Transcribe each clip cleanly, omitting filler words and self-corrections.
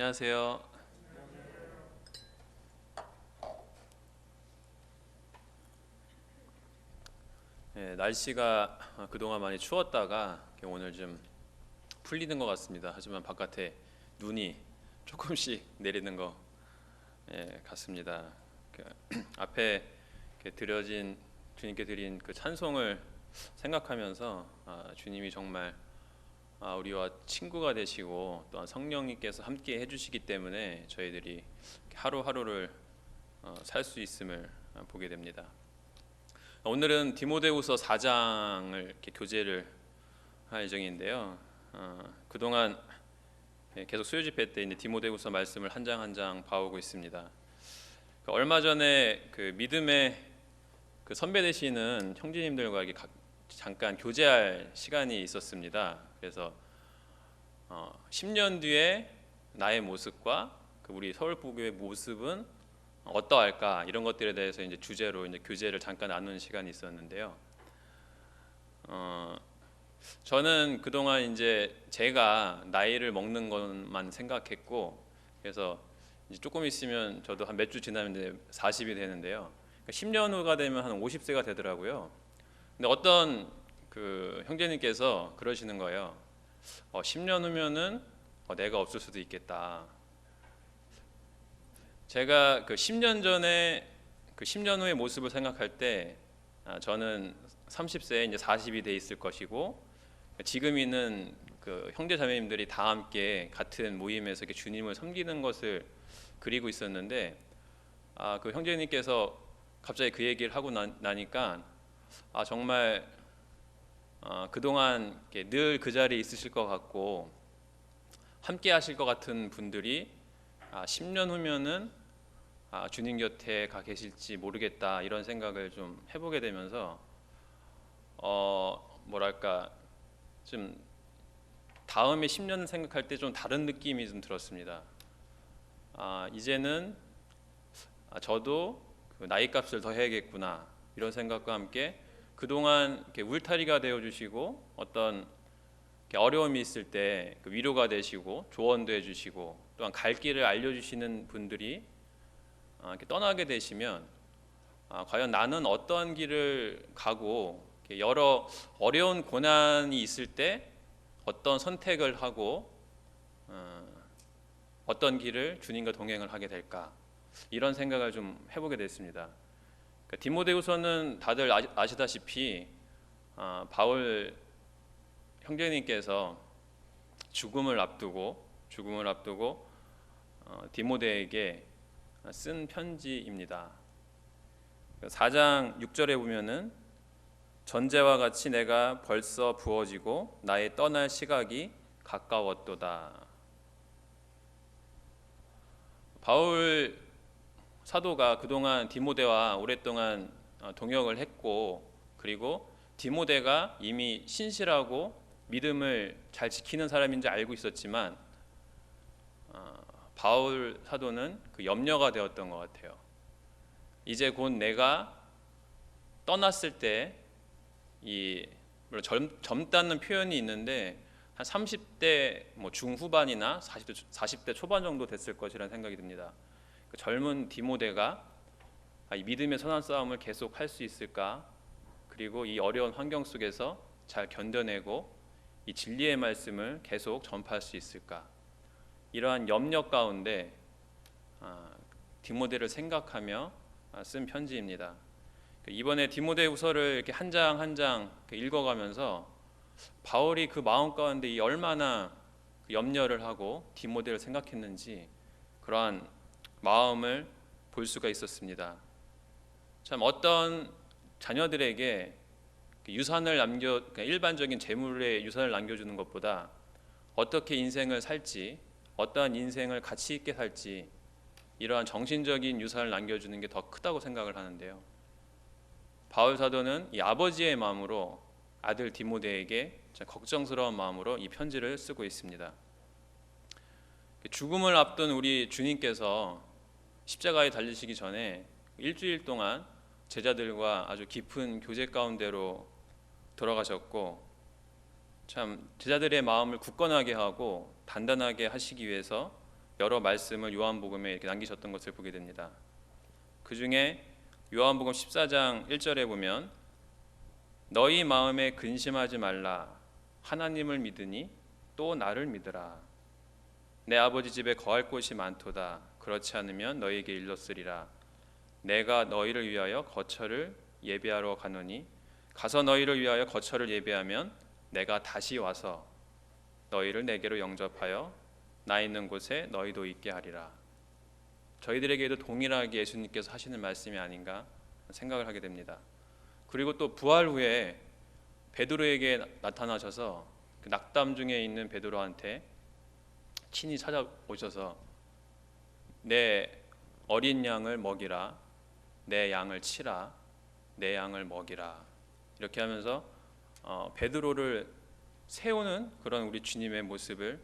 안녕하세요. 날씨가 그동안 많이 추웠다가 오늘 좀 풀리는 것 같습니다. 하지만 바깥에 눈이 조금씩 내리는 것 같습니다. 앞에 드려진 주님께 드린 그 찬송을 생각하면서 주님이 정말 우리와 친구가 되시고 또한 성령님께서 함께 해주시기 때문에 저희들이 하루하루를 살 수 있음을 보게 됩니다. 오늘은 디모데후서 4장을 이렇게 교제를 할 예정인데요. 그동안 계속 수요 집회 때 디모데후서 말씀을 한 장 한 장 봐오고 있습니다. 얼마 전에 그 믿음의 그 선배 되시는 형제님들과 이렇게 잠깐 교제할 시간이 있었습니다. 그래서 10년 뒤에 나의 모습과 우리 서울부교의 모습은 어떠할까, 이런 것들에 대해서 이제 주제로 이제 교제를 잠깐 나누는 시간이 있었는데요. 저는 그동안 이제 제가 나이를 먹는 것만 생각했고, 그래서 이제 조금 있으면 저도 한 몇 주 지나면 이제 40이 되는데요. 10년 후가 되면 한 50세가 되더라고요. 근데 어떤 그 형제님께서 그러시는 거예요. 10년 후면은 내가 없을 수도 있겠다. 제가 그 10년 전에 그 10년 후의 모습을 생각할 때 저는 30세에 이제 40이 돼 있을 것이고, 지금 있는 그 형제 자매님들이 다 함께 같은 모임에서 이렇게 주님을 섬기는 것을 그리고 있었는데, 그 형제님께서 갑자기 그 얘기를 하고 나니까 정말 그동안 늘 그 자리에 있으실 것 같고 함께 하실 것 같은 분들이 10년 후면은 주님 곁에 가 계실지 모르겠다, 이런 생각을 좀 해보게 되면서 뭐랄까 좀 다음에 10년 생각할 때 좀 다른 느낌이 좀 들었습니다. 이제는 저도 그 나이값을 더 해야겠구나, 이런 생각과 함께 그동안 이렇게 울타리가 되어주시고 어떤 어려움이 있을 때 위로가 되시고 조언도 해주시고 또한 갈 길을 알려주시는 분들이 이렇게 떠나게 되시면 과연 나는 어떤 길을 가고 여러 어려운 고난이 있을 때 어떤 선택을 하고 어떤 길을 주님과 동행을 하게 될까, 이런 생각을 좀 해보게 됐습니다. 디모데후서는 다들 아시다시피 바울 형제님께서 죽음을 앞두고 디모데에게 쓴 편지입니다. 4장 6절에 보면은 전제와 같이 내가 벌써 부어지고 나의 떠날 시각이 가까웠도다. 바울 사도가 그동안 디모데와 오랫동안 동역을 했고, 그리고 디모데가 이미 신실하고 믿음을 잘 지키는 사람인 줄 알고 있었지만 바울 사도는 그 염려가 되었던 것 같아요. 이제 곧 내가 떠났을 때 물론 젊다는 표현이 있는데 한 30대 중후반이나 40대 초반 정도 됐을 것이라는 생각이 듭니다. 그 젊은 디모데가 이 믿음의 선한 싸움을 계속 할 수 있을까, 그리고 이 어려운 환경 속에서 잘 견뎌내고 이 진리의 말씀을 계속 전파할 수 있을까, 이러한 염려 가운데 디모데를 생각하며 쓴 편지입니다. 이번에 디모데후서를 이렇게 한 장 한 장 읽어가면서 바울이 그 마음 가운데 얼마나 염려를 하고 디모데를 생각했는지 그러한 마음을 볼 수가 있었습니다. 참 어떤 자녀들에게 유산을 일반적인 재물의 유산을 남겨주는 것보다 어떻게 인생을 살지, 어떠한 인생을 가치 있게 살지, 이러한 정신적인 유산을 남겨주는 게 더 크다고 생각을 하는데요. 바울 사도는 이 아버지의 마음으로 아들 디모데에게 걱정스러운 마음으로 이 편지를 쓰고 있습니다. 죽음을 앞둔 우리 주님께서 십자가에 달리시기 전에 일주일 동안 제자들과 아주 깊은 교제 가운데로 돌아가셨고, 참 제자들의 마음을 굳건하게 하고 단단하게 하시기 위해서 여러 말씀을 요한복음에 이렇게 남기셨던 것을 보게 됩니다. 그 중에 요한복음 14장 1절에 보면 너희 마음에 근심하지 말라. 하나님을 믿으니 또 나를 믿으라. 내 아버지 집에 거할 곳이 많도다. 그렇지 않으면 너희에게 일렀으리라. 내가 너희를 위하여 거처를 예비하러 가노니 가서 너희를 위하여 거처를 예비하면 내가 다시 와서 너희를 내게로 영접하여 나 있는 곳에 너희도 있게 하리라. 저희들에게도 동일하게 예수님께서 하시는 말씀이 아닌가 생각을 하게 됩니다. 그리고 또 부활 후에 베드로에게 나타나셔서 그 낙담 중에 있는 베드로한테 친히 찾아오셔서 내 어린 양을 먹이라, 내 양을 치라, 내 양을 먹이라, 이렇게 하면서 베드로를 세우는 그런 우리 주님의 모습을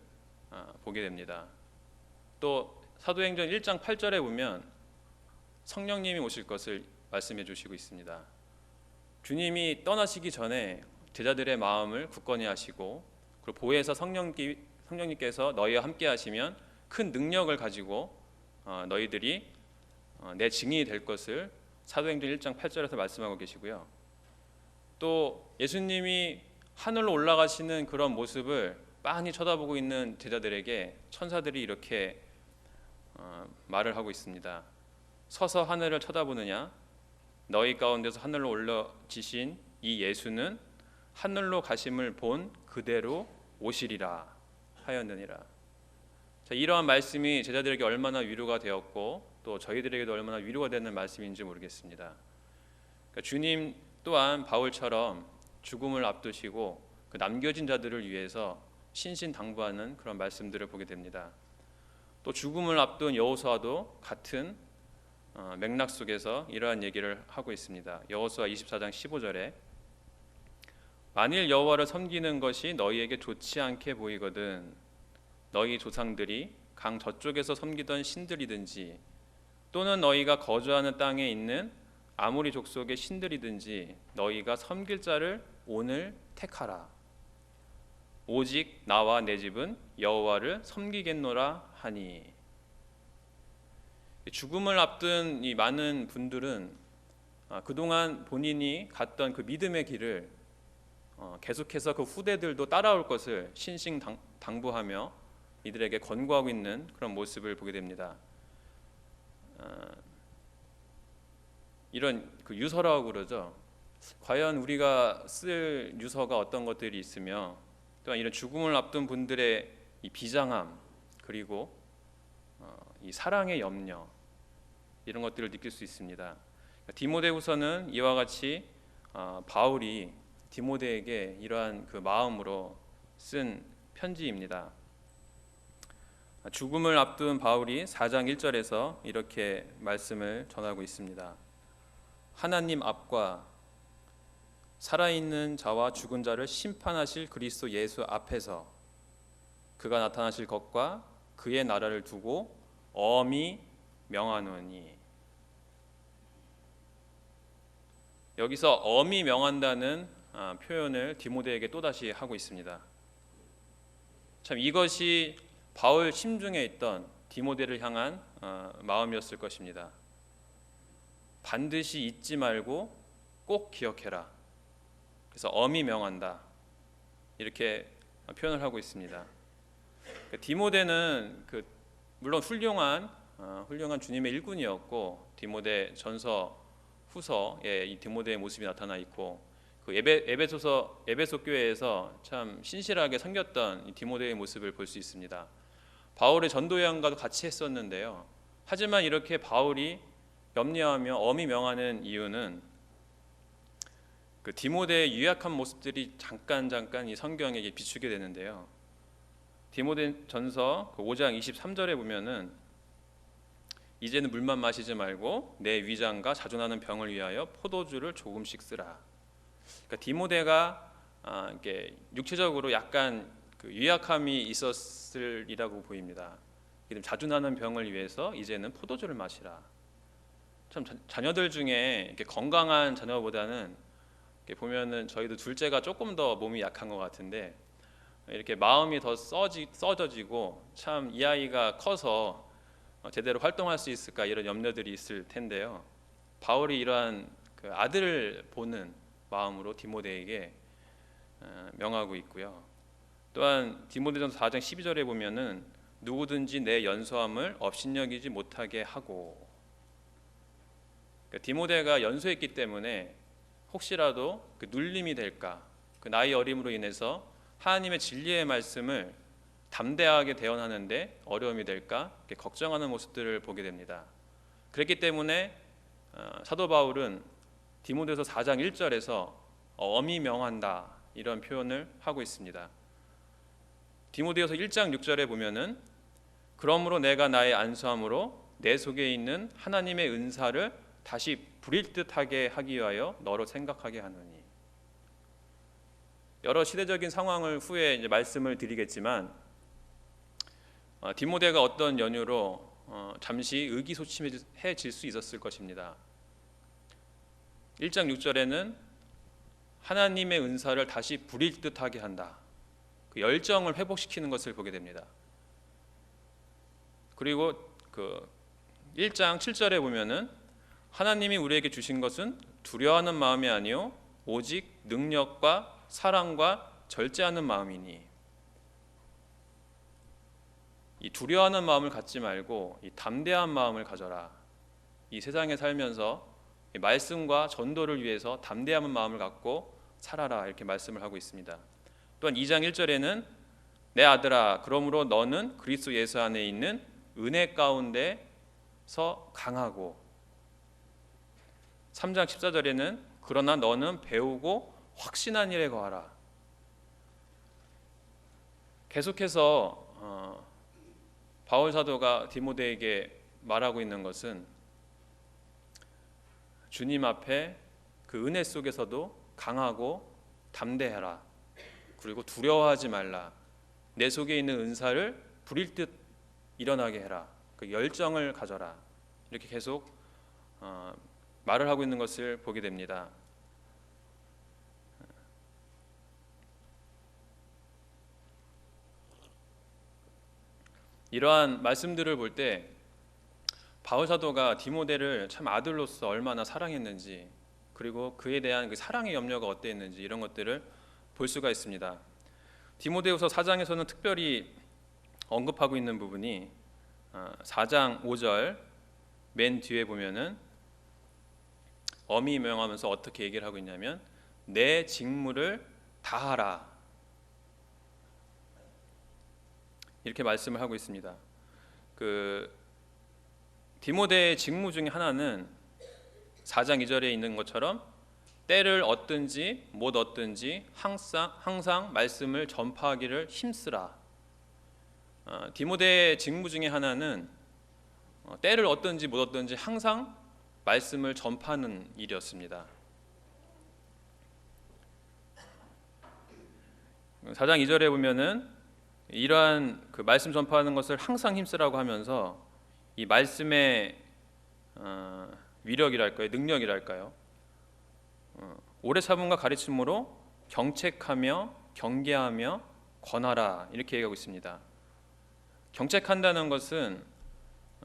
보게 됩니다. 또 사도행전 1장 8절에 보면 성령님이 오실 것을 말씀해 주시고 있습니다. 주님이 떠나시기 전에 제자들의 마음을 굳건히 하시고 그리고 보혜사 성령님께서 너희와 함께 하시면 큰 능력을 가지고 너희들이 내 증인이 될 것을 사도행전 1장 8절에서 말씀하고 계시고요. 또 예수님이 하늘로 올라가시는 그런 모습을 빤히 쳐다보고 있는 제자들에게 천사들이 이렇게 말을 하고 있습니다. 서서 하늘을 쳐다보느냐? 너희 가운데서 하늘로 올라지신 이 예수는 하늘로 가심을 본 그대로 오시리라 하였느니라. 자, 이러한 말씀이 제자들에게 얼마나 위로가 되었고 또 저희들에게도 얼마나 위로가 되는 말씀인지 모르겠습니다. 그러니까 주님 또한 바울처럼 죽음을 앞두시고 그 남겨진 자들을 위해서 신신당부하는 그런 말씀들을 보게 됩니다. 또 죽음을 앞둔 여호수아도 같은 맥락 속에서 이러한 얘기를 하고 있습니다. 여호수아 24장 15절에 만일 여호와를 섬기는 것이 너희에게 좋지 않게 보이거든 너희 조상들이 강 저쪽에서 섬기던 신들이든지 또는 너희가 거주하는 땅에 있는 아모리 족속의 신들이든지 너희가 섬길 자를 오늘 택하라. 오직 나와 내 집은 여호와를 섬기겠노라 하니. 죽음을 앞둔 이 많은 분들은 그동안 본인이 갔던 그 믿음의 길을 계속해서 그 후대들도 따라올 것을 신신당부하며 이들에게 권고하고 있는 그런 모습을 보게 됩니다. 이런 그 유서라고 그러죠. 과연 우리가 쓸 유서가 어떤 것들이 있으며 또한 이런 죽음을 앞둔 분들의 이 비장함 그리고 이 사랑의 염려 이런 것들을 느낄 수 있습니다. 디모데후서는 이와 같이 바울이 디모데에게 이러한 그 마음으로 쓴 편지입니다. 죽음을 앞둔 바울이 4장 1절에서 이렇게 말씀을 전하고 있습니다. 하나님 앞과 살아있는 자와 죽은 자를 심판하실 그리스도 예수 앞에서 그가 나타나실 것과 그의 나라를 두고 엄히 명하노니. 여기서 엄히 명한다는 표현을 디모데에게 또다시 하고 있습니다. 참 이것이 바울 심중에 있던 디모데를 향한 마음이었을 것입니다. 반드시 잊지 말고 꼭 기억해라. 그래서 엄히 명한다 이렇게 표현을 하고 있습니다. 디모데는 물론 훌륭한 주님의 일꾼이었고 디모데 전서 후서에 이 디모데의 모습이 나타나 있고 그 에베소 교회에서 참 신실하게 섬겼던 이 디모데의 모습을 볼 수 있습니다. 바울의 전도 여행과도 같이 했었는데요. 하지만 이렇게 바울이 염려하며 엄히 명하는 이유는 그 디모데의 유약한 모습들이 잠깐 이 성경에 비추게 되는데요. 디모데 전서 5장 23절에 보면은 이제는 물만 마시지 말고 내 위장과 자존하는 병을 위하여 포도주를 조금씩 쓰라. 그러니까 디모데가 이렇게 육체적으로 약간 그 유약함이 있었으리라고 보입니다. 자존하는 병을 위해서 이제는 포도주를 마시라. 참 자녀들 중에 이렇게 건강한 자녀보다는 이렇게 보면은 저희도 둘째가 조금 더 몸이 약한 것 같은데 이렇게 마음이 더 써져지고 참 이 아이가 커서 제대로 활동할 수 있을까 이런 염려들이 있을 텐데요. 바울이 이러한 그 아들을 보는 마음으로 디모데에게 명하고 있고요. 또한 디모데전서 4장 12절에 보면은 누구든지 내 연소함을 업신여기지 못하게 하고, 그러니까 디모데가 연소했기 때문에 혹시라도 그 눌림이 될까, 그 나이 어림으로 인해서 하나님의 진리의 말씀을 담대하게 대언하는데 어려움이 될까 이렇게 걱정하는 모습들을 보게 됩니다. 그렇기 때문에 사도 바울은 디모데서 4장 1절에서 엄히 명한다 이런 표현을 하고 있습니다. 디모데서 1장 6절에 보면은 그러므로 내가 나의 안수함으로 내 속에 있는 하나님의 은사를 다시 부릴 듯하게 하기 위하여 너로 생각하게 하노니. 여러 시대적인 상황을 후에 이제 말씀을 드리겠지만 디모데가 어떤 연유로 잠시 의기소침해질 수 있었을 것입니다. 1장 6절에는 하나님의 은사를 다시 부릴 듯하게 한다. 그 열정을 회복시키는 것을 보게 됩니다. 그리고 그 1장 7절에 보면은 하나님이 우리에게 주신 것은 두려워하는 마음이 아니요 오직 능력과 사랑과 절제하는 마음이니. 이 두려워하는 마음을 갖지 말고 이 담대한 마음을 가져라. 이 세상에 살면서 이 말씀과 전도를 위해서 담대한 마음을 갖고 살아라 이렇게 말씀을 하고 있습니다. 또한 2장 1절에는 내 아들아 그러므로 너는 그리스도 예수 안에 있는 은혜 가운데서 강하고, 3장 14절에는 그러나 너는 배우고 확신한 일에 거하라. 계속해서 바울 사도가 디모데에게 말하고 있는 것은 주님 앞에 그 은혜 속에서도 강하고 담대해라. 그리고 두려워하지 말라. 내 속에 있는 은사를 부릴 듯 일어나게 해라. 그 열정을 가져라. 이렇게 계속 말을 하고 있는 것을 보게 됩니다. 이러한 말씀들을 볼 때 바울 사도가 디모데를 참 아들로서 얼마나 사랑했는지, 그리고 그에 대한 그 사랑의 염려가 어땠는지 이런 것들을 볼 수가 있습니다. 디모데후서 4장에서는 특별히 언급하고 있는 부분이 4장 5절 맨 뒤에 보면은 엄히 명하면서 어떻게 얘기를 하고 있냐면 내 직무를 다하라 이렇게 말씀을 하고 있습니다. 그 디모데의 직무 중에 하나는 4장 2절에 있는 것처럼 때를 얻든지 못 얻든지 항상 말씀을 전파하기를 힘쓰라. 디모데의 직무 중에 하나는 때를 얻든지 못 얻든지 항상 말씀을 전파하는 일이었습니다. 4장 2절에 보면은 이러한 그 말씀 전파하는 것을 항상 힘쓰라고 하면서 이 말씀의 위력이랄까요, 능력이랄까요, 오래 참음과 가르침으로 경책하며 경계하며 권하라 이렇게 얘기하고 있습니다. 경책한다는 것은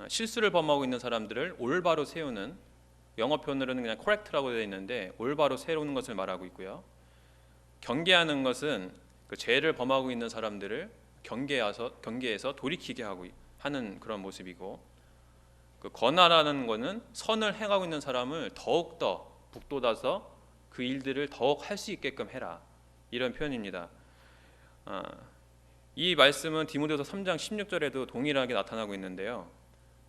실수를 범하고 있는 사람들을 올바로 세우는, 영어 표현으로는 그냥 correct라고 되어 있는데 올바로 세우는 것을 말하고 있고요. 경계하는 것은 그 죄를 범하고 있는 사람들을 경계해서 돌이키게 하는 그런 모습이고, 그 권하라는 것은 선을 행하고 있는 사람을 더욱더 북돋아서 그 일들을 더욱 할 수 있게끔 해라 이런 표현입니다. 이 말씀은 디모데후서 3장 16절에도 동일하게 나타나고 있는데요.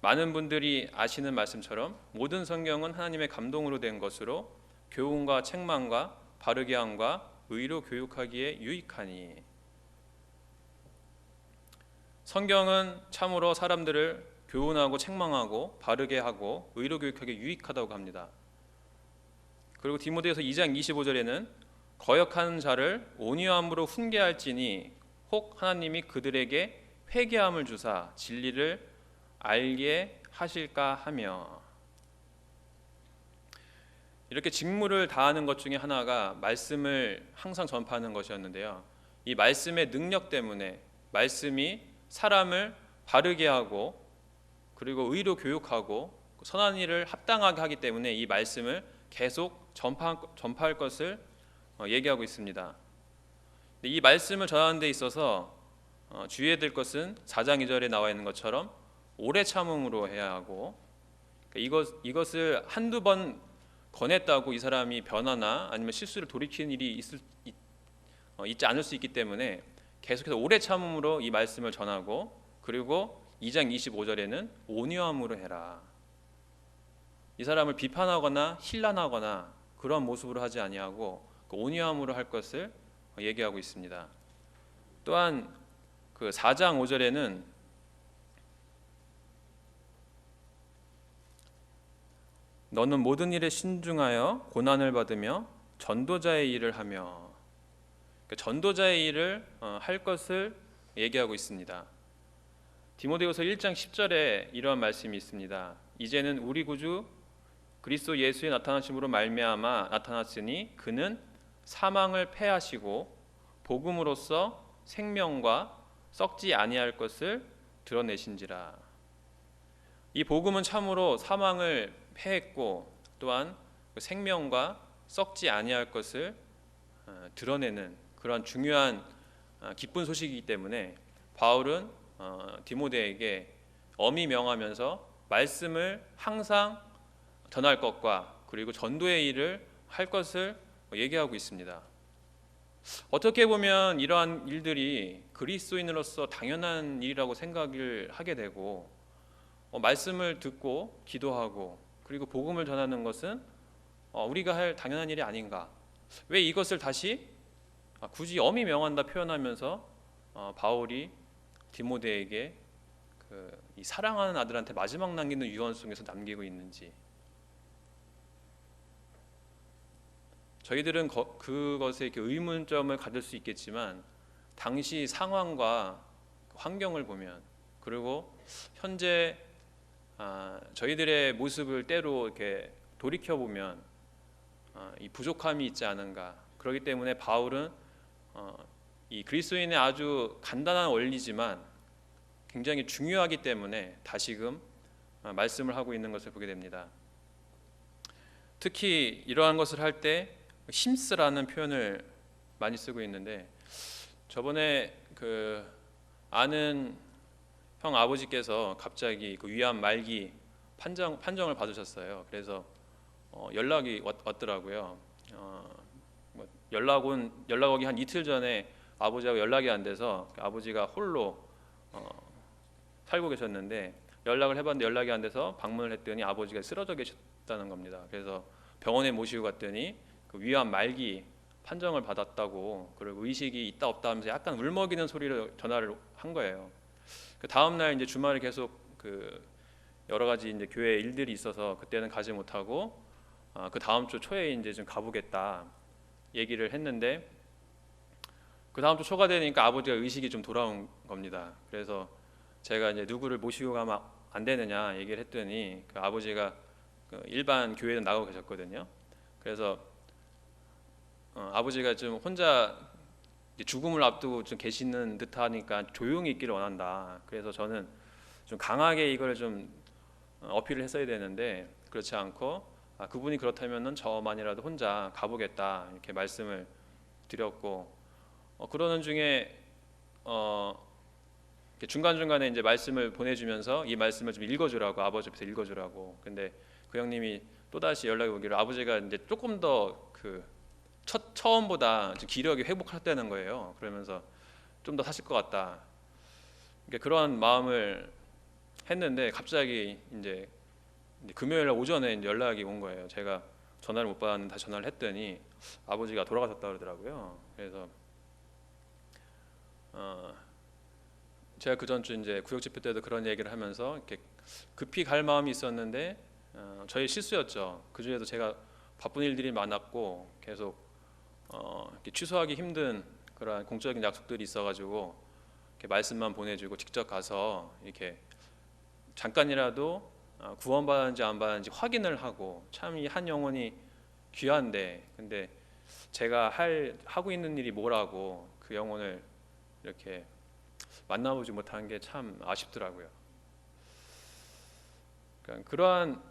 많은 분들이 아시는 말씀처럼 모든 성경은 하나님의 감동으로 된 것으로 교훈과 책망과 바르게 함과 의로 교육하기에 유익하니. 성경은 참으로 사람들을 교훈하고 책망하고 바르게 하고 의로 교육하기에 유익하다고 합니다. 그리고 디모데후서 2장 25절에는 거역하는 자를 온유함으로 훈계할지니 혹 하나님이 그들에게 회개함을 주사 진리를 알게 하실까 하며. 이렇게 직무를 다하는 것 중에 하나가 말씀을 항상 전파하는 것이었는데요. 이 말씀의 능력 때문에 말씀이 사람을 바르게 하고 그리고 의로 교육하고 선한 일을 합당하게 하기 때문에 이 말씀을 계속 전파할 것을 얘기하고 있습니다. 이 말씀을 전하는 데 있어서 주의해야 될 것은 4장 2절에 나와 있는 것처럼 오래 참음으로 해야 하고, 이것을 한두 번 권했다고 이 사람이 변화나 아니면 실수를 돌이키는 일이 있지 않을 수 있기 때문에 계속해서 오래 참음으로 이 말씀을 전하고, 그리고 2장 25절에는 온유함으로 해라. 이 사람을 비판하거나 힐난하거나 그런 모습으로 하지 아니하고 온유함으로 할 것을 얘기하고 있습니다. 또한 그 4장 5절에는 너는 모든 일에 신중하여 고난을 받으며 전도자의 일을 하며, 전도자의 일을 할 것을 얘기하고 있습니다. 디모데후서 1장 10절에 이러한 말씀이 있습니다. 이제는 우리 구주 그리스도 예수의 나타나심으로 말미암아 나타났으니 그는 사망을 패하시고 복음으로써 생명과 썩지 아니할 것을 드러내신지라. 이 복음은 참으로 사망을 패했고 또한 생명과 썩지 아니할 것을 드러내는 그런 중요한 기쁜 소식이기 때문에 바울은 디모데에게 엄히 명하면서 말씀을 항상 전할 것과 그리고 전도의 일을 할 것을 얘기하고 있습니다. 어떻게 보면 이러한 일들이 그리스도인으로서 당연한 일이라고 생각을 하게 되고, 말씀을 듣고 기도하고 그리고 복음을 전하는 것은 우리가 할 당연한 일이 아닌가. 왜 이것을 다시 굳이 엄히 명한다 표현하면서 바울이 디모데에게 이 사랑하는 아들한테 마지막 남기는 유언 속에서 남기고 있는지, 저희들은 그것에 이렇게 의문점을 가질 수 있겠지만 당시 상황과 환경을 보면, 그리고 현재 저희들의 모습을 때로 이렇게 돌이켜 보면 이 부족함이 있지 않은가. 그렇기 때문에 바울은 이 그리스도인의 아주 간단한 원리지만 굉장히 중요하기 때문에 다시금 말씀을 하고 있는 것을 보게 됩니다. 특히 이러한 것을 할 때 힘쓰라는 표현을 많이 쓰고 있는데, 저번에 그 아는 형 아버지께서 갑자기 그 위암 말기 판정을 받으셨어요. 그래서 연락이 왔더라고요. 연락 오기 한 이틀 전에 아버지하고 연락이 안 돼서 아버지가 홀로 살고 계셨는데, 연락을 해봤는데 연락이 안 돼서 방문을 했더니 아버지가 쓰러져 계셨다는 겁니다. 그래서 병원에 모시고 갔더니 그 위암 말기 판정을 받았다고, 그리고 의식이 있다 없다 하면서 약간 울먹이는 소리로 전화를 한 거예요. 그 다음 날 이제 주말에 계속 그 여러 가지 이제 교회 일들이 있어서 그때는 가지 못하고 그 다음 주 초에 이제 좀 가보겠다 얘기를 했는데, 그 다음 주 초가 되니까 아버지가 의식이 좀 돌아온 겁니다. 그래서 제가 이제 누구를 모시고 가면 안 되느냐 얘기를 했더니 그 아버지가 그 일반 교회는 나가고 계셨거든요. 그래서 아버지가 좀 혼자 죽음을 앞두고 좀 계시는 듯하니까 조용히 있기를 원한다. 그래서 저는 좀 강하게 이걸 좀 어필을 했어야 되는데 그렇지 않고 그분이 그렇다면은 저만이라도 혼자 가보겠다 이렇게 말씀을 드렸고, 그러는 중에 중간중간에 이제 말씀을 보내주면서 이 말씀을 좀 읽어주라고, 아버지 앞에서 읽어주라고. 근데 그 형님이 또다시 연락이 오기를 아버지가 이제 조금 더 그 처음보다 기력이 회복했다는 거예요. 그러면서 좀 더 사실 것 같다. 그러니까 그러한 마음을 했는데 갑자기 이제 금요일 날 오전에 이제 연락이 온 거예요. 제가 전화를 못 받았는데 다시 전화를 했더니 아버지가 돌아가셨다 그러더라고요. 그래서 제가 그 전주 이제 구역 집회 때도 그런 얘기를 하면서 이렇게 급히 갈 마음이 있었는데 저희 실수였죠. 그 중에도 제가 바쁜 일들이 많았고 계속 이렇게 취소하기 힘든 그런 공적인 약속들이 있어가지고 이렇게 말씀만 보내주고 직접 가서 이렇게 잠깐이라도 구원받았는지 안 받았는지 확인을 하고, 참 이 한 영혼이 귀한데, 근데 제가 하고 있는 일이 뭐라고 그 영혼을 이렇게 만나보지 못한 게 참 아쉽더라고요. 그러니까 그러한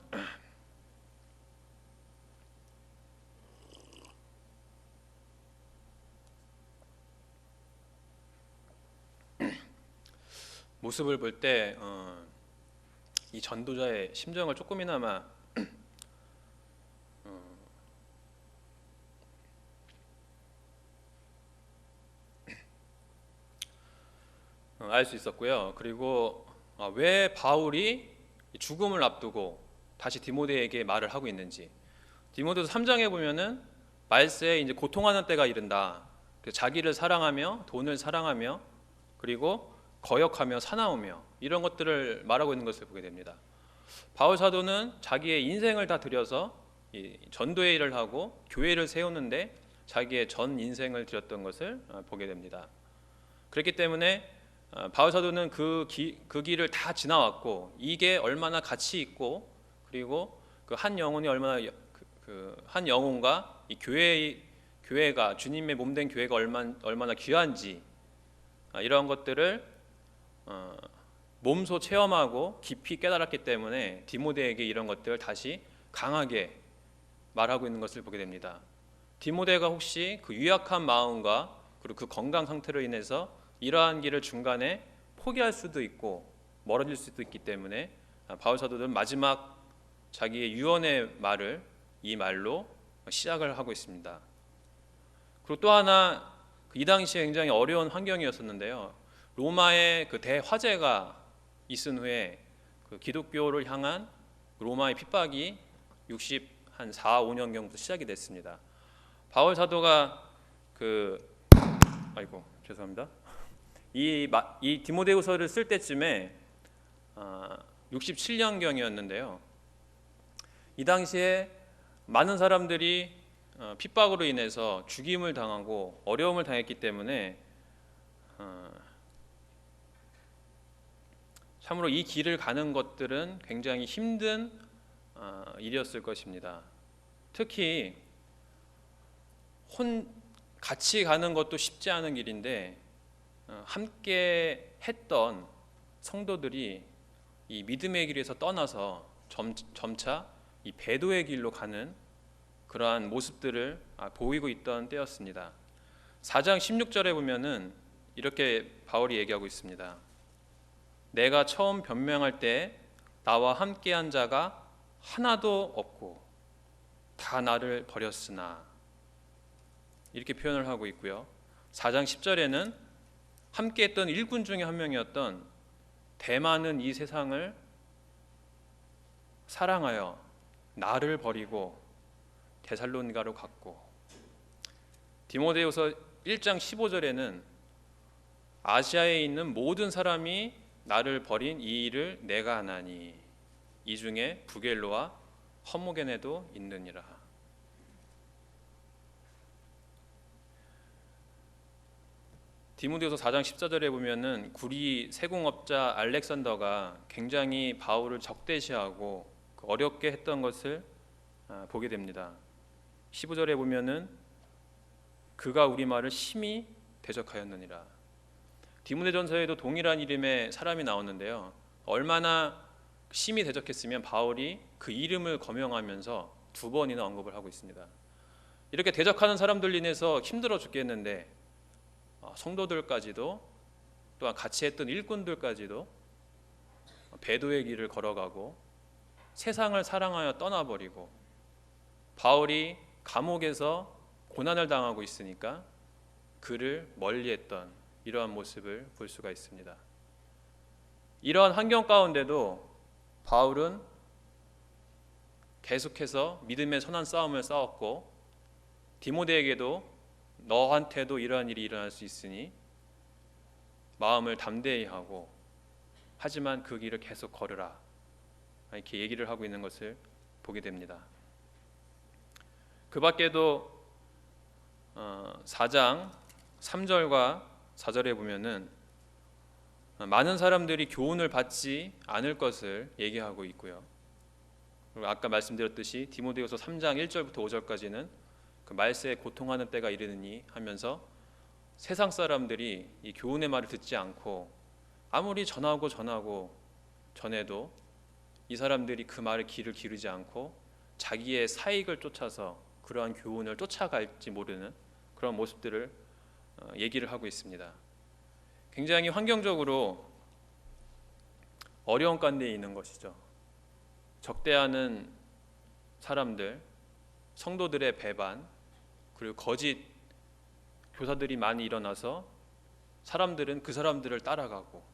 모습을 볼 때 이 전도자의 심정을 조금이나마 알 수 있었고요. 그리고 왜 바울이 죽음을 앞두고 다시 디모데에게 말을 하고 있는지, 디모데서 3장에 보면은 말세에 이제 고통하는 때가 이른다. 자기를 사랑하며 돈을 사랑하며 그리고 거역하며 사나우며 이런 것들을 말하고 있는 것을 보게 됩니다. 바울 사도는 자기의 인생을 다 들여서 이 전도의 일을 하고 교회를 세우는데 자기의 전 인생을 들였던 것을 보게 됩니다. 그렇기 때문에 바울 사도는 그 길을 다 지나왔고 이게 얼마나 가치 있고 그리고 그 한 영혼이 얼마나 그 한 영혼과 이 교회가 주님의 몸된 교회가 얼마나 귀한지 이러한 것들을 몸소 체험하고 깊이 깨달았기 때문에 디모데에게 이런 것들을 다시 강하게 말하고 있는 것을 보게 됩니다. 디모데가 혹시 그 유약한 마음과 그리고 그 건강 상태로 인해서 이러한 길을 중간에 포기할 수도 있고 멀어질 수도 있기 때문에 바울 사도는 마지막 자기의 유언의 말을 이 말로 시작을 하고 있습니다. 그리고 또 하나 이 당시에 굉장히 어려운 환경이었었는데요. 로마의 그 대화재가 있은 후에 그 기독교를 향한 로마의 핍박이 4, 5년경부터 시작이 됐습니다. 바울 사도가 죄송합니다. 이 디모데후서를 쓸 때쯤에 67년경이었는데요. 이 당시에 많은 사람들이 핍박으로 인해서 죽임을 당하고 어려움을 당했기 때문에 참으로 이 길을 가는 것들은 굉장히 힘든 일이었을 것입니다. 특히 같이 가는 것도 쉽지 않은 길인데 함께 했던 성도들이 이 믿음의 길에서 떠나서 점차 이 배도의 길로 가는 그러한 모습들을 보이고 있던 때였습니다. 4장 16절에 보면은 이렇게 바울이 얘기하고 있습니다. 내가 처음 변명할 때 나와 함께한 자가 하나도 없고 다 나를 버렸으나, 이렇게 표현을 하고 있고요. 4장 10절에는 함께했던 일꾼 중에 한 명이었던 대마는 이 세상을 사랑하여 나를 버리고 데살로니가로 갔고, 디모데후서 1장 15절에는 아시아에 있는 모든 사람이 나를 버린 이 일을 내가 하나니 이 중에 부겔로와 허모게네도 있느니라. 디모데후서 4장 14절에 보면은 구리 세공업자 알렉산더가 굉장히 바울을 적대시하고 어렵게 했던 것을 보게 됩니다. 15절에 보면은 그가 우리 말을 심히 대적하였느니라. 디모데전서에도 동일한 이름의 사람이 나오는데요. 얼마나 심히 대적했으면 바울이 그 이름을 거명하면서 2번이나 언급을 하고 있습니다. 이렇게 대적하는 사람들 인해서 힘들어 죽겠는데 성도들까지도 또한 같이 했던 일꾼들까지도 배도의 길을 걸어가고 세상을 사랑하여 떠나버리고, 바울이 감옥에서 고난을 당하고 있으니까 그를 멀리했던 이러한 모습을 볼 수가 있습니다. 이러한 환경 가운데도 바울은 계속해서 믿음의 선한 싸움을 싸웠고, 디모데에게도 너한테도 이러한 일이 일어날 수 있으니 마음을 담대히 하고 하지만 그 길을 계속 걸으라, 이렇게 얘기를 하고 있는 것을 보게 됩니다. 그 밖에도 4장 3절과 4절에 보면은 많은 사람들이 교훈을 받지 않을 것을 얘기하고 있고요. 그리고 아까 말씀드렸듯이 디모데후서 3장 1절부터 5절까지는 그 말세에 고통하는 때가 이르느니 하면서 세상 사람들이 이 교훈의 말을 듣지 않고 아무리 전하고 전해도 이 사람들이 그 말에 귀를 기르지 않고 자기의 사익을 쫓아서 그러한 교훈을 쫓아갈지 모르는 그런 모습들을 얘기를 하고 있습니다. 굉장히 환경적으로 어려운 가운데 있는 것이죠. 적대하는 사람들, 성도들의 배반, 그리고 거짓 교사들이 많이 일어나서 사람들은 그 사람들을 따라가고,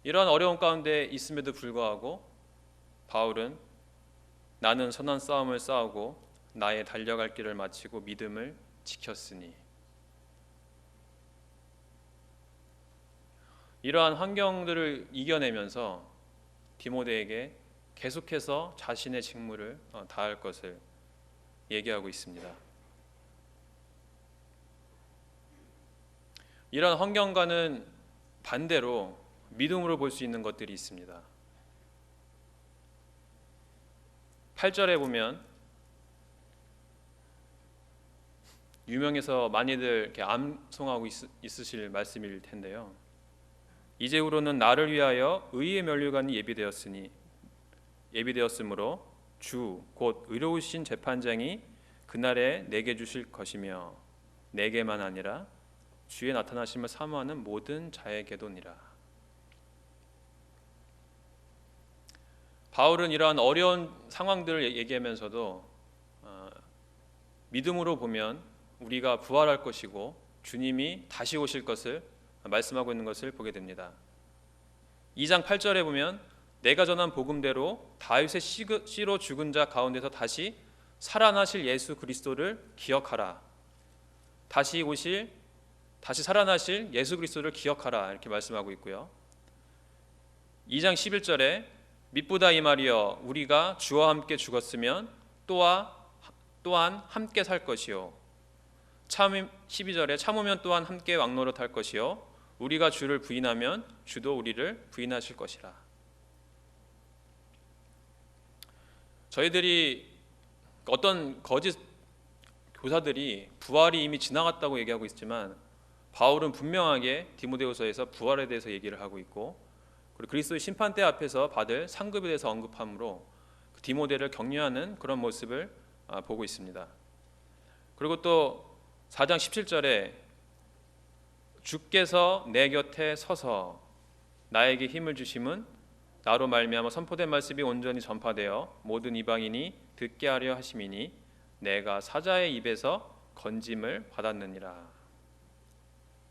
이러한 어려운 가운데 있음에도 불구하고 바울은 나는 선한 싸움을 싸우고 나의 달려갈 길을 마치고 믿음을 지켰으니, 이러한 환경들을 이겨내면서 디모데에게 계속해서 자신의 직무를 다할 것을 얘기하고 있습니다. 이러한 환경과는 반대로 믿음으로 볼 수 있는 것들이 있습니다. 8절에 보면 유명해서 많이들 이렇게 암송하고 있으실 말씀일 텐데요. 이제후로는 나를 위하여 의의 면류관이 예비되었으므로 주 곧 의로우신 재판장이 그날에 내게 주실 것이며 내게만 아니라 주의 나타나심을 사모하는 모든 자에게도니라. 바울은 이러한 어려운 상황들을 얘기하면서도 믿음으로 보면 우리가 부활할 것이고 주님이 다시 오실 것을 말씀하고 있는 것을 보게 됩니다. 2장 8절에 보면 내가 전한 복음대로 다윗의 씨로 죽은 자 가운데서 다시 살아나실 예수 그리스도를 기억하라. 다시 살아나실 예수 그리스도를 기억하라, 이렇게 말씀하고 있고요. 2장 11절에 mit보다 이 말이여 우리가 주와 함께 죽었으면 또한 함께 살 것이요 12절에 참으면 또한 함께 왕노릇할 것이요 우리가 주를 부인하면 주도 우리를 부인하실 것이라. 저희들이 어떤 거짓 교사들이 부활이 이미 지나갔다고 얘기하고 있지만 바울은 분명하게 디모데후서에서 부활에 대해서 얘기를 하고 있고, 그리고 그리스도의 심판대 앞에서 받을 상급에 대해서 언급함으로 디모데를 격려하는 그런 모습을 보고 있습니다. 그리고 또 4장 17절에 주께서 내 곁에 서서 나에게 힘을 주심은 나로 말미암아 선포된 말씀이 온전히 전파되어 모든 이방인이 듣게 하려 하심이니 내가 사자의 입에서 건짐을 받았느니라.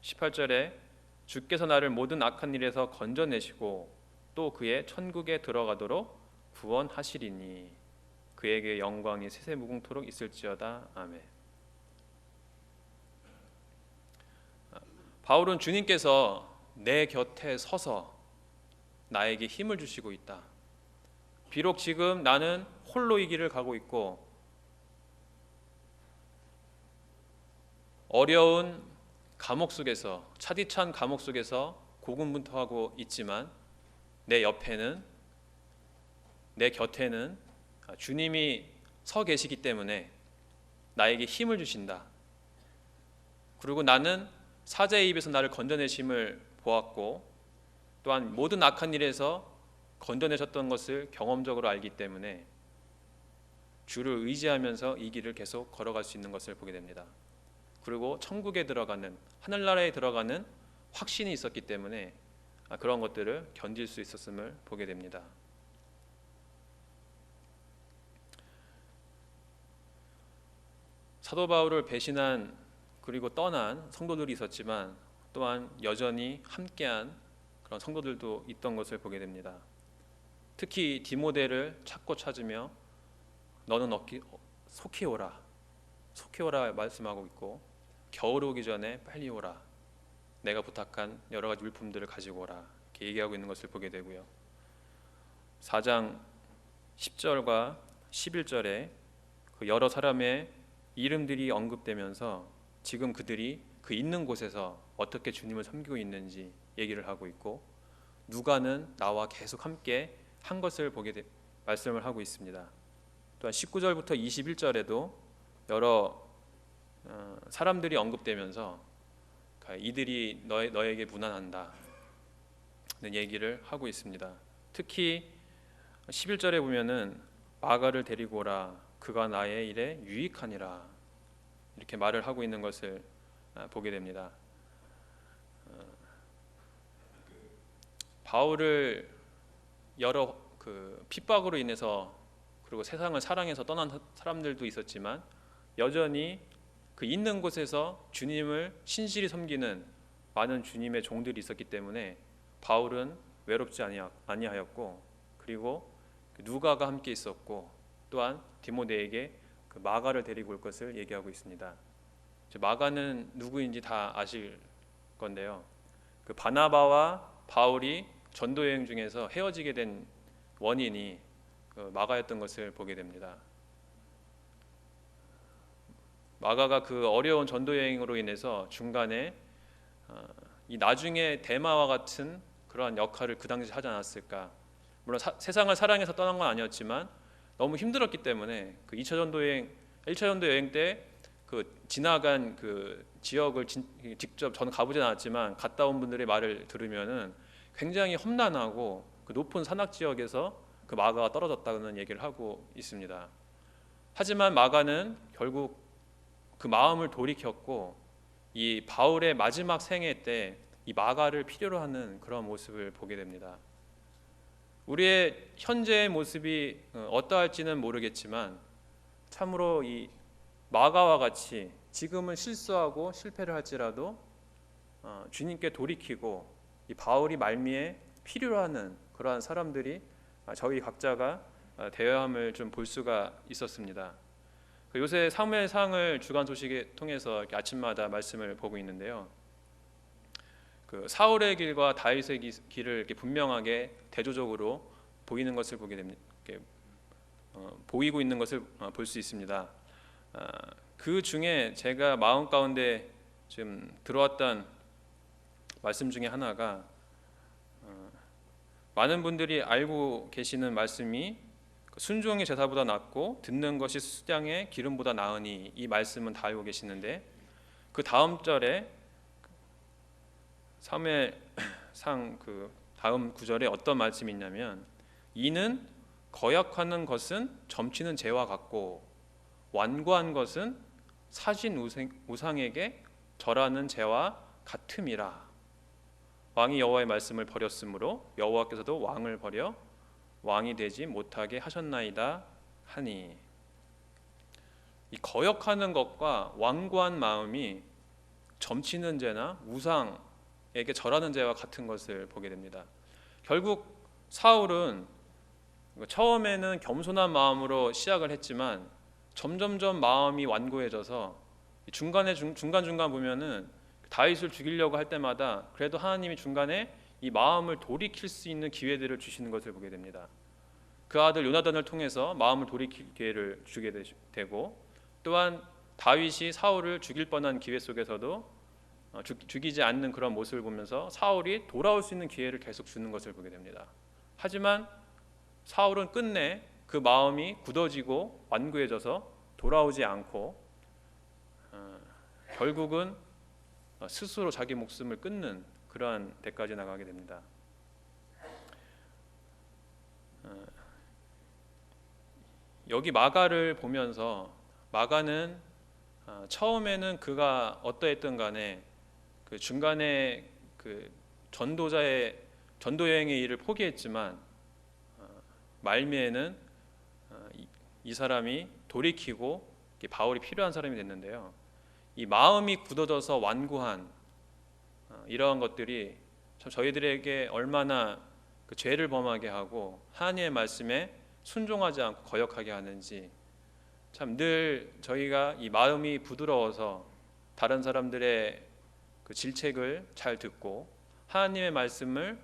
18절에 주께서 나를 모든 악한 일에서 건져내시고 또 그의 천국에 들어가도록 구원하시리니 그에게 영광이 세세무궁토록 있을지어다. 아멘. 바울은 주님께서 내 곁에 서서 나에게 힘을 주시고 있다. 비록 지금 나는 홀로 이 길을 가고 있고 어려운 감옥 속에서, 차디찬 감옥 속에서 고군분투하고 있지만 내 곁에는 주님이 서 계시기 때문에 나에게 힘을 주신다. 그리고 나는 사자의 입에서 나를 건져내심을 보았고 또한 모든 악한 일에서 건져내셨던 것을 경험적으로 알기 때문에 주를 의지하면서 이 길을 계속 걸어갈 수 있는 것을 보게 됩니다. 그리고 천국에 들어가는, 하늘나라에 들어가는 확신이 있었기 때문에 그런 것들을 견딜 수 있었음을 보게 됩니다. 사도 바울을 배신한 그리고 떠난 성도들이 있었지만 또한 여전히 함께한 그런 성도들도 있던 것을 보게 됩니다. 특히 디모데를 찾으며 너는 속히 오라 말씀하고 있고 겨울 오기 전에 빨리 오라, 내가 부탁한 여러 가지 물품들을 가지고 오라, 이렇게 얘기하고 있는 것을 보게 되고요. 4장 10절과 11절에 그 여러 사람의 이름들이 언급되면서 지금 그들이 그 있는 곳에서 어떻게 주님을 섬기고 있는지 얘기를 하고 있고 누가는 나와 계속 함께 한 것을 말씀을 하고 있습니다. 또한 19절부터 21절에도 여러 사람들이 언급되면서 이들이 너에게 무난한다 는 얘기를 하고 있습니다. 특히 11절에 보면은 마가를 데리고 오라 그가 나의 일에 유익하니라 이렇게 말을 하고 있는 것을 보게 됩니다. 바울을 여러 핍박으로 인해서 그리고 세상을 사랑해서 떠난 사람들도 있었지만 여전히 그 있는 곳에서 주님을 신실히 섬기는 많은 주님의 종들이 있었기 때문에 바울은 외롭지 아니하였고 그리고 누가가 함께 있었고 또한 디모데에게 그 마가를 데리고 올 것을 얘기하고 있습니다. 마가는 누구인지 다 아실 건데요. 그 바나바와 바울이 전도 여행 중에서 헤어지게 된 원인이 그 마가였던 것을 보게 됩니다. 마가가 그 어려운 전도 여행으로 인해서 중간에 이 나중에 데마와 같은 그러한 역할을 그 당시 하지 않았을까. 물론 세상을 사랑해서 떠난 건 아니었지만 너무 힘들었기 때문에 그 2차 전도 여행, 1차 전도 여행 때 그 지나간 그 지역을 직접 저는 가보진 않았지만 갔다 온 분들의 말을 들으면은 굉장히 험난하고 그 높은 산악 지역에서 그 마가가 떨어졌다는 얘기를 하고 있습니다. 하지만 마가는 결국 그 마음을 돌이켰고 이 바울의 마지막 생애 때 이 마가를 필요로 하는 그런 모습을 보게 됩니다. 우리의 현재의 모습이 어떠할지는 모르겠지만 참으로 이 마가와 같이 지금은 실수하고 실패를 할지라도 주님께 돌이키고 이 바울이 말미에 필요로 하는 그러한 사람들이 저희 각자가 되어야 함을 좀 볼 수가 있었습니다. 요새 사무엘상을 주간 소식에 통해서 이렇게 아침마다 말씀을 보고 있는데요. 그 사울의 길과 다윗의 길을 이렇게 분명하게 대조적으로 보이는 것을 보게 됩니다. 보이고 있는 것을 볼 수 있습니다. 그 중에 제가 마음 가운데 지금 들어왔던 말씀 중에 하나가 많은 분들이 알고 계시는 말씀이 순종이 제사보다 낫고 듣는 것이 수장의 기름보다 나으니 이 말씀은 다 알고 계시는데 그 다음 절에 사무엘상 그 다음 구절에 어떤 말씀이 있냐면 이는 거역하는 것은 점치는 재와 같고 완고한 것은 사신 우상에게 절하는 재와 같음이라. 왕이 여호와의 말씀을 버렸으므로 여호와께서도 왕을 버려 왕이 되지 못하게 하셨나이다 하니. 이 거역하는 것과 완고한 마음이 점치는 죄나 우상에게 절하는 죄와 같은 것을 보게 됩니다. 결국 사울은 처음에는 겸손한 마음으로 시작을 했지만 점점점 마음이 완고해져서 중간중간 보면은 다윗을 죽이려고 할 때마다 그래도 하나님이 중간에 이 마음을 돌이킬 수 있는 기회들을 주시는 것을 보게 됩니다. 그 아들 요나단을 통해서 마음을 돌이킬 기회를 주게 되고 또한 다윗이 사울을 죽일 뻔한 기회 속에서도 죽이지 않는 그런 모습을 보면서 사울이 돌아올 수 있는 기회를 계속 주는 것을 보게 됩니다. 하지만 사울은 끝내 그 마음이 굳어지고 완고해져서 돌아오지 않고 결국은 스스로 자기 목숨을 끊는 그러한 데까지 나가게 됩니다. 여기 마가를 보면서 마가는 처음에는 그가 어떠했든 간에 그 중간에 그 전도자의 전도 여행의 일을 포기했지만 말미에는 이 사람이 돌이키고 바울이 필요한 사람이 됐는데요. 이 마음이 굳어져서 완고한 이러한 것들이 참 저희들에게 얼마나 그 죄를 범하게 하고 하나님의 말씀에 순종하지 않고 거역하게 하는지 참 늘 저희가 이 마음이 부드러워서 다른 사람들의 그 질책을 잘 듣고 하나님의 말씀을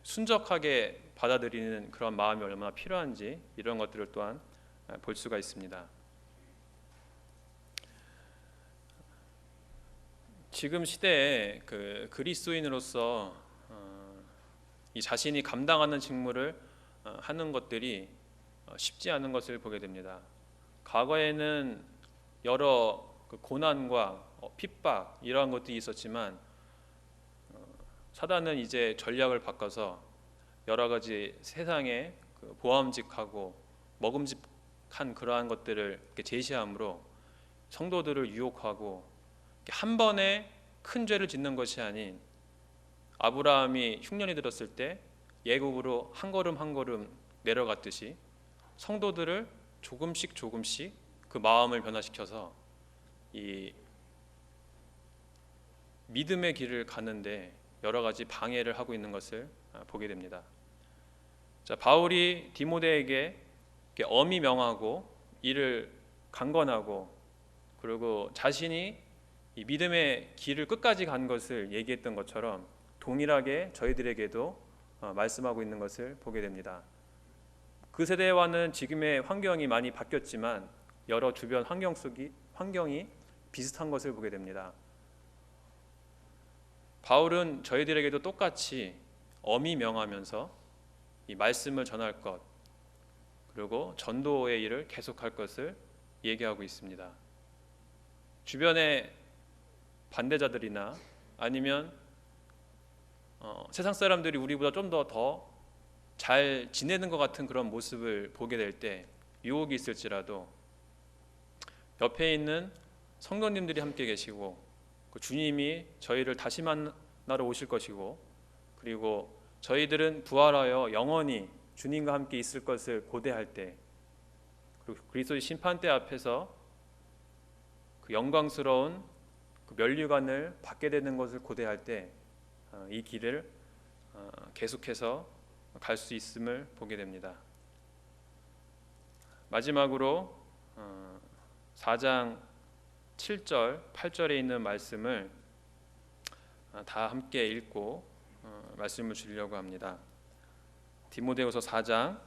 순적하게 받아들이는 그런 마음이 얼마나 필요한지 이런 것들을 또한 볼 수가 있습니다. 지금 시대에 그 그리스도인으로서 이 자신이 감당하는 직무를 하는 것들이 쉽지 않은 것을 보게 됩니다. 과거에는 여러 그 고난과 핍박 이러한 것들이 있었지만 사단은 이제 전략을 바꿔서 여러 가지 세상에 그 보암직하고 먹음직한 그러한 것들을 이렇게 제시함으로 성도들을 유혹하고 한 번에 큰 죄를 짓는 것이 아닌 아브라함이 흉년이 들었을 때 예굽으로 한 걸음 한 걸음 내려갔듯이 성도들을 조금씩 조금씩 그 마음을 변화시켜서 이 믿음의 길을 가는데 여러 가지 방해를 하고 있는 것을 보게 됩니다. 자, 바울이 디모데에게 엄히 명하고 이를 강권하고 그리고 자신이 이 믿음의 길을 끝까지 간 것을 얘기했던 것처럼 동일하게 저희들에게도 말씀하고 있는 것을 보게 됩니다. 그 세대와는 지금의 환경이 많이 바뀌었지만 여러 주변 환경이 비슷한 것을 보게 됩니다. 바울은 저희들에게도 똑같이 엄히 명하면서 이 말씀을 전할 것 그리고 전도의 일을 계속할 것을 얘기하고 있습니다. 주변의 반대자들이나 아니면 세상 사람들이 우리보다 좀 더 잘 지내는 것 같은 그런 모습을 보게 될 때 유혹이 있을지라도 옆에 있는 성도님들이 함께 계시고 그 주님이 저희를 다시 만나러 오실 것이고 그리고 저희들은 부활하여 영원히 주님과 함께 있을 것을 고대할 때 그리고 그리스도의 심판대 앞에서 그 영광스러운 그 면류관을 받게 되는 것을 고대할 때 이 길을 계속해서 갈 수 있음을 보게 됩니다. 마지막으로 4장 7절, 8절에 있는 말씀을 다 함께 읽고 말씀을 드리려고 합니다. 디모데후서 4장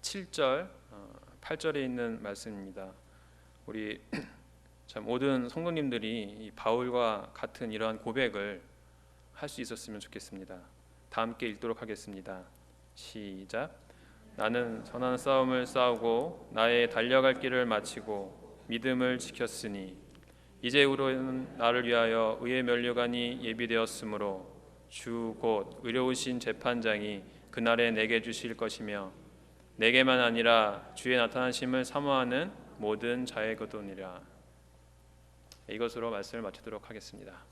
7절, 8절에 있는 말씀입니다. 우리 참 모든 성도님들이 이 바울과 같은 이러한 고백을 할 수 있었으면 좋겠습니다. 다 함께 읽도록 하겠습니다. 시작. 나는 선한 싸움을 싸우고 나의 달려갈 길을 마치고 믿음을 지켰으니 이제후로는 나를 위하여 의의 면류관이 예비되었으므로 주 곧 의로우신 재판장이 그날에 내게 주실 것이며 내게만 아니라 주의 나타나심을 사모하는 모든 자에게도니라. 이것으로 말씀을 마치도록 하겠습니다.